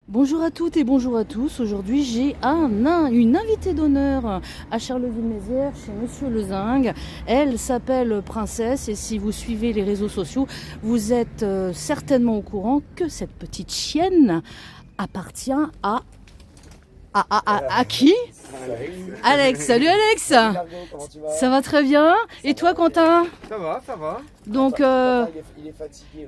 Bonjour à toutes et bonjour à tous. Aujourd'hui, j'ai une invitée d'honneur à Charleville-Mézières chez Monsieur Lezingue. Elle s'appelle Princesse et si vous suivez les réseaux sociaux, vous êtes certainement au courant que cette petite chienne appartient à qui? Alex. Salut Alex. Salut Margot, comment tu vas? Ça va très bien. Et toi Quentin? Ça va, ça va. Donc, Il est fatigué.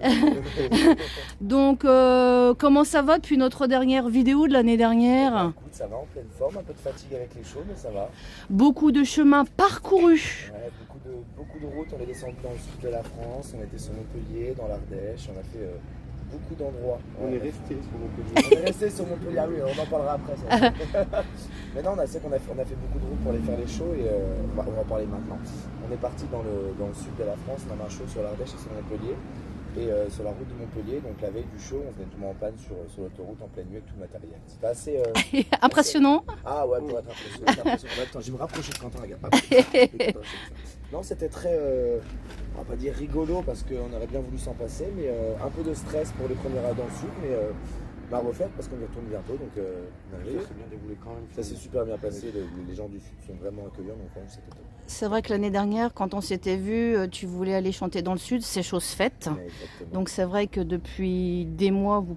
comment ça va depuis notre dernière vidéo de l'année dernière? Écoute, ça va en pleine forme, un peu de fatigue avec les chauds, mais ça va. Beaucoup de chemins parcourus. Ouais, beaucoup de routes, on est descendu dans le sud de la France, on était sur Montpellier, dans l'Ardèche, on a fait beaucoup d'endroits. On est resté sur Montpellier. On est resté sur Montpellier, ah oui, on en parlera après. Ça. Mais non, on a fait beaucoup de routes pour aller faire les shows et on va en parler maintenant. On est parti dans le sud de la France, on a un show sur l'Ardèche et sur Montpellier. Et sur la route de Montpellier, donc la veille du show, on venait tout en panne sur l'autoroute en pleine nuit avec tout le matériel. C'était assez Impressionnant. Ah ouais, pour être impressionnant. Attends, je vais me rapprocher de Quentin, regarde. Non, c'était très, on va pas dire rigolo parce qu'on aurait bien voulu s'en passer, mais un peu de stress pour les premières heures dans le sud, mais à refaire parce qu'on y retourne bientôt. Donc, Ça s'est bien déroulé quand même. ça s'est super bien passé. Les gens du sud sont vraiment accueillants, donc vraiment, c'était top. C'est vrai que l'année dernière, quand on s'était vu, tu voulais aller chanter dans le sud, c'est chose faite. Ouais, exactement. Donc c'est vrai que depuis des mois, vous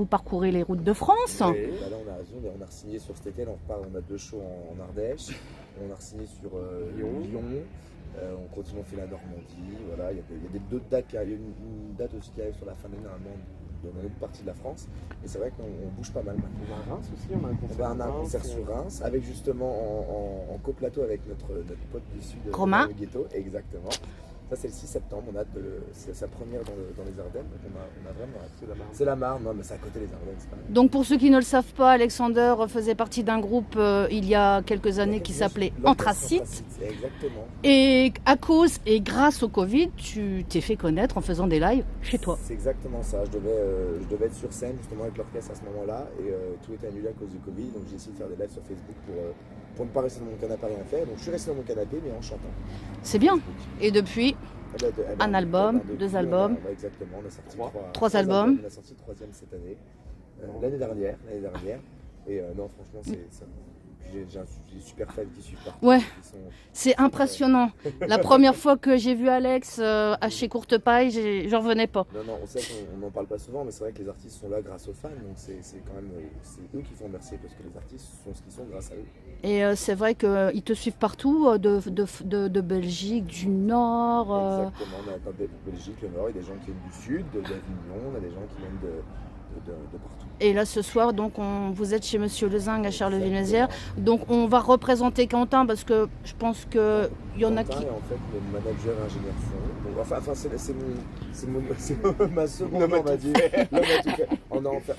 parcourez les routes de France. Bah là, on a raison, on a signé sur cet été, là, on a 2 shows en Ardèche, on a signé sur Lyon. On continue, on fait la Normandie, voilà, il y a d'autres dates, il y a une date aussi qui arrive sur la fin de l'année normalement dans une autre partie de la France, et c'est vrai qu'on bouge pas mal maintenant. On a un Reims aussi, on a un concert. On a un concert sur Reims, avec justement en coplateau avec notre pote du sud, Romain. Ghetto, exactement. Ça c'est le 6 septembre, c'est sa première dans les Ardennes, donc on a vraiment hâte. C'est la Marne. C'est la Marne, non mais c'est à côté des Ardennes, c'est pas mal. Donc pour ceux qui ne le savent pas, Alexander faisait partie d'un groupe il y a quelques années qui s'appelait Anthracite. Exactement. Et à cause et grâce au Covid, tu t'es fait connaître en faisant des lives chez toi. C'est exactement ça. Je devais être sur scène justement avec l'orchestre à ce moment-là et tout était annulé à cause du Covid. Donc j'ai essayé de faire des lives sur Facebook pour ne pas rester dans mon canapé à rien faire. Donc je suis resté dans mon canapé mais en chantant. C'est bien. Et depuis, un album, depuis, 2 albums. Exactement, on a sorti Trois albums. On a sorti le 3e cette année. L'année dernière. Et non, franchement, j'ai des super fans qui suivent partout. Ouais. Qui sont- C'est impressionnant. La première fois que j'ai vu Alex à chez Courte Paille, j'en revenais pas. Non, on sait qu'on n'en parle pas souvent, mais c'est vrai que les artistes sont là grâce aux fans, donc c'est quand même c'est eux qu'il faut remercier parce que les artistes sont ce qu'ils sont grâce à eux. Et c'est vrai qu'ils te suivent partout, de Belgique, du Nord. Exactement, on a de Belgique, le Nord, il y a des gens qui viennent du Sud, d'Avignon, on a des gens qui viennent de partout. Et là ce soir, donc vous êtes chez Monsieur Lezingue à Charleville-Mézières. Donc on va représenter Quentin parce que je pense qu'il y en a Quentin qui. est en fait le manager ingénieur son. Donc, enfin c'est ma seconde, on va dire. L'homme a tout fait.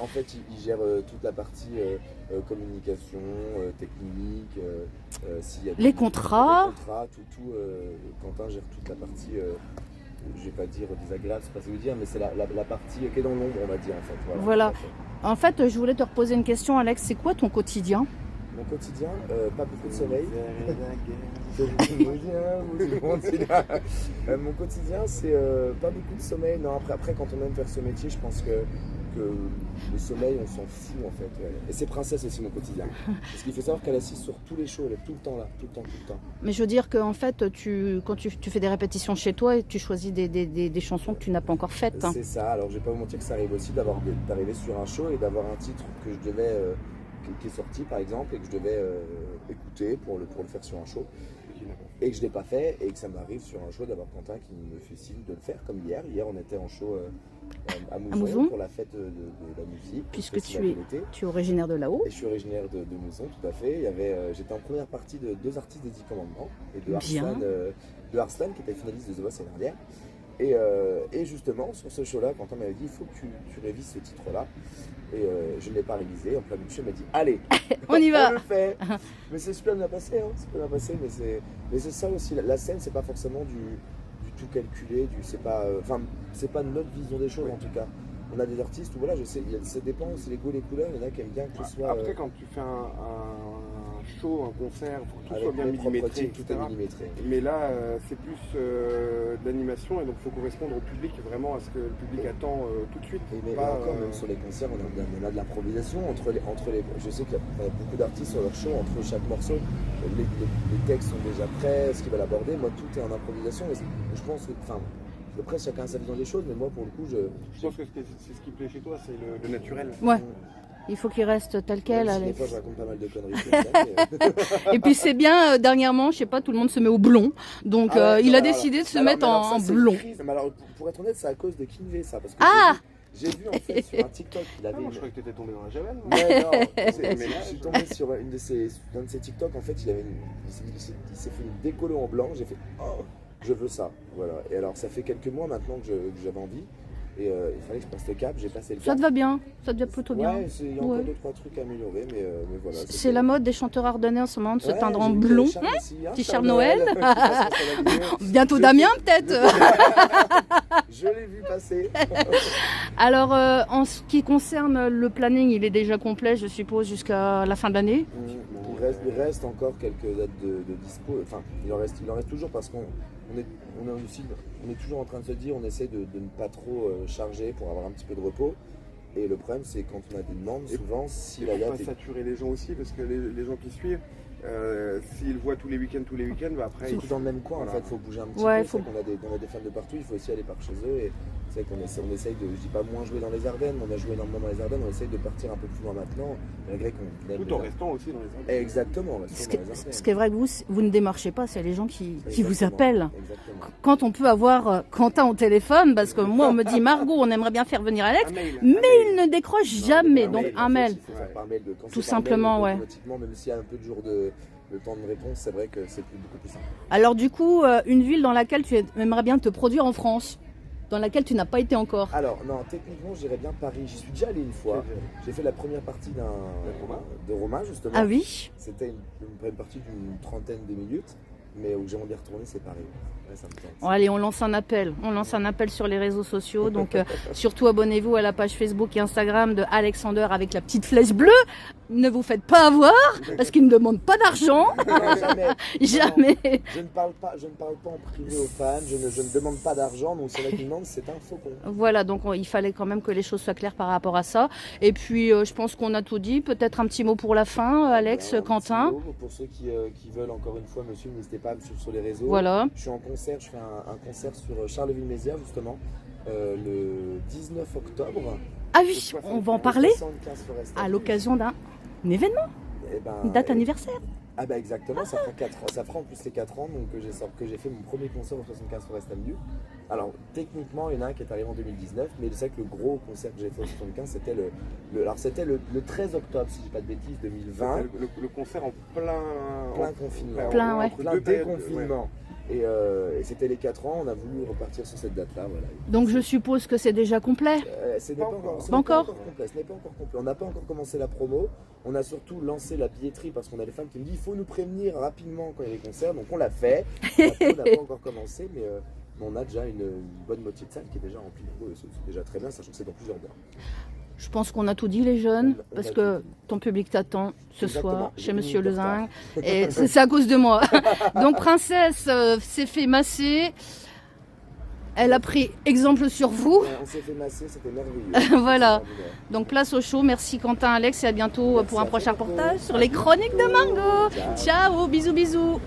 En fait, il gère toute la partie communication, technique, s'il y a Les contrats. tout. Quentin gère toute la partie, je vais pas dire désagréable, c'est pas ce que je veux dire, mais c'est la partie qui est dans l'ombre, on va dire en fait. Voilà. Tout à fait. En fait, je voulais te reposer une question, Alex. C'est quoi ton quotidien? Mon quotidien, pas beaucoup de sommeil. Mon quotidien, c'est pas beaucoup de sommeil. Non, après, quand on aime faire ce métier, je pense que le sommeil, on s'en fout en fait. Ouais. Et c'est Princesse aussi mon quotidien. Parce qu'il faut savoir qu'elle assiste sur tous les shows, elle est tout le temps là, tout le temps. Mais je veux dire qu'en fait, quand tu fais des répétitions chez toi et tu choisis des chansons que tu n'as pas encore faites. Hein. C'est ça. Alors, je vais pas vous mentir que ça arrive aussi d'arriver sur un show et d'avoir un titre que je devais qui est sorti par exemple et que je devais écouter pour le faire sur un show et que je l'ai pas fait et que ça m'arrive sur un show d'avoir Quentin qui me fait signe de le faire comme hier. Hier on était en show à Mouzon pour la fête de la musique. Puisque tu es originaire de là-haut. Et je suis originaire de Mouzon, tout à fait. J'étais en première partie de 2 artistes des 10 commandements et de Arslan qui était finaliste de The Voice l'année dernière. Et justement, sur ce show-là, Quentin m'avait dit il faut que tu révises ce titre-là. Et je ne l'ai pas révisé. En plein milieu, il m'a dit allez, on y va. On le fait. Mais c'est super bien passé, hein, c'est super bien passé. Mais c'est ça aussi, la scène, c'est pas forcément du tout calculé, c'est pas notre vision des choses en tout cas. On a des artistes où voilà, je sais, ça dépend, c'est les goûts, les couleurs. Il y en a qui aiment bien que ce soit. Après, quand tu fais un show, un concert, faut que tout Avec soit bien mes propres millimétré, titres, tout est etc. millimétré. Mais là, c'est plus de l'animation et donc il faut correspondre au public, vraiment à ce que le public attend tout de suite. Et mais Pas, encore, même sur les concerts, on a de l'improvisation entre les. Je sais qu'il y a beaucoup d'artistes sur leur show, entre chaque morceau, les textes sont déjà prêts, ce qu'ils veulent aborder. Moi, tout est en improvisation. Et je pense que, enfin, après, chacun a sa vision des choses, mais moi, pour le coup, je pense que c'est ce qui plaît chez toi, c'est le naturel. Ouais. Il faut qu'il reste tel quel, Même si Alex. des fois, je raconte pas mal de conneries. Comme ça, Et puis c'est bien, dernièrement, je sais pas, tout le monde se met au blond. Donc Ah ouais, il non, a mais décidé de se alors- mettre mais alors en ça, c'est blond. une crise. Mais alors, pour être honnête, c'est à cause de Kinvey, ça. Parce que Ah j'ai vu en fait sur un TikTok qu'il Ah, avait. moi, je croyais que t'étais tombé dans la javel. Ouais, non, je suis tombé sur un de ses TikTok. En fait, il s'est fait une décolo en blanc. J'ai fait, oh, je veux ça. Voilà. Et alors, ça fait quelques mois maintenant que j'avais envie. Et il fallait que je passe le cap. J'ai passé le cap. Ça te va bien, ça te va plutôt bien. Ouais, il y a encore Ouais. 2-3 trucs à améliorer, mais voilà. C'est la mode des chanteurs ardennais en ce moment de se Ouais, teindre en j'ai vu blond. Charles aussi, hein, Petit Charles Charles Noël. Je sais pas si ça va venir. Bientôt Damien peut-être. Je l'ai vu passer. Alors en ce qui concerne le planning, il est déjà complet, je suppose, jusqu'à la fin de l'année. Il reste encore quelques dates de dispo. Enfin, il en reste toujours parce qu'on est toujours en train de se dire, on essaie de ne pas trop charger pour avoir un petit peu de repos. Et le problème, c'est quand on a des demandes, souvent, si la Il ne faut date pas est... saturer les gens aussi, parce que les gens qui suivent, s'ils voient tous les week-ends, bah après... Surtout dans le même coin, Voilà. en fait, il faut bouger un petit Ouais, peu. faut- C'est qu'on a des fans de partout, il faut aussi aller par chez eux. Et c'est qu'on essaye de, je dis pas moins jouer dans les Ardennes, on a joué énormément dans les Ardennes, on essaye de partir un peu plus loin maintenant, malgré qu'on aime Tout en les- restant aussi dans les Ardennes. Exactement, on reste Ce dans qui, les Ardennes. ce qui est vrai que vous ne démarchez pas, c'est les gens qui vous Exactement, appellent. Exactement. Quand on peut avoir Quentin au téléphone, parce que moi on me dit Margot, on aimerait bien faire venir Alex, Un mail, mais un mail. il ne décroche Non, jamais. mais Donc en un fait, mail. il faut faire par mail quand Tout c'est par mail, simplement, ouais. automatiquement, même s'il y a un peu de jour le temps de réponse, c'est vrai que c'est beaucoup plus simple. Alors du coup, une ville dans laquelle tu aimerais bien te produire en France, dans laquelle tu n'as pas été encore. Alors, non, techniquement, j'irais bien Paris. J'y suis déjà allé une fois. J'ai fait la première partie de Romain, justement. Ah oui. C'était une première partie d'une trentaine de minutes, mais où j'aimerais bien retourner, c'est Paris. Ouais, ça me tente. Bon, allez, on lance un appel. On lance un appel sur les réseaux sociaux. Donc surtout abonnez-vous à la page Facebook et Instagram de Alexander avec la petite flèche bleue. Ne vous faites pas avoir parce qu'il ne demande pas d'argent. Non, jamais. Jamais. Non, je ne parle pas en privé aux fans, je ne demande pas d'argent, donc c'est là qui demande, c'est un faucon. Voilà, donc il fallait quand même que les choses soient claires par rapport à ça. Et puis je pense qu'on a tout dit. Peut-être un petit mot pour la fin, Alex, Alors, un Quentin. petit mot pour ceux qui veulent encore une fois, monsieur, n'hésitez pas à me suivre sur les réseaux. Voilà. Je suis en concert, je fais un concert sur Charleville-Mézières justement, le 19 octobre. Ah oui, on va en parler 75 Forest à Avenue. l'occasion d'un événement, Eh ben, une date anniversaire. Ah bah exactement, ça fera 4 ans. Ça fera en plus les 4 ans donc, que j'ai fait mon premier concert au 75 Forest Avenue. Alors techniquement, il y en a un qui est arrivé en 2019, mais c'est vrai que le gros concert que j'ai fait au 75, c'était le 13 octobre, si je dis pas de bêtises, 2020. Le concert en plein Confinement. Plein, ouais. entre Plein deux périodes, déconfinement. Et c'était les 4 ans, on a voulu repartir sur cette date-là. Voilà. Donc je suppose que c'est déjà complet. Ce n'est pas encore complet. Ce n'est pas encore complet. On n'a pas encore commencé la promo. On a surtout lancé la billetterie parce qu'on a des fans qui me disent il faut nous prévenir rapidement quand il y a les concerts. Donc on l'a fait. Après, on n'a pas encore commencé, mais on a déjà une bonne moitié de salle qui est déjà remplie. C'est déjà très bien, sachant que c'est dans plusieurs heures. Je pense qu'on a tout dit les jeunes, On parce a que tout dit. ton public t'attend ce Exactement. soir J'ai chez une Monsieur minute de retard. Lezingue. Et c'est à cause de moi. Donc Princesse s'est fait masser. Elle a pris exemple sur vous. Ouais, on s'est fait masser, c'était merveilleux. Voilà. C'était extraordinaire. Donc place au show. Merci Quentin, Alex et à bientôt Merci pour à un prochain toi, Margot. reportage sur les chroniques de Margot. Ciao. Ciao, bisous bisous.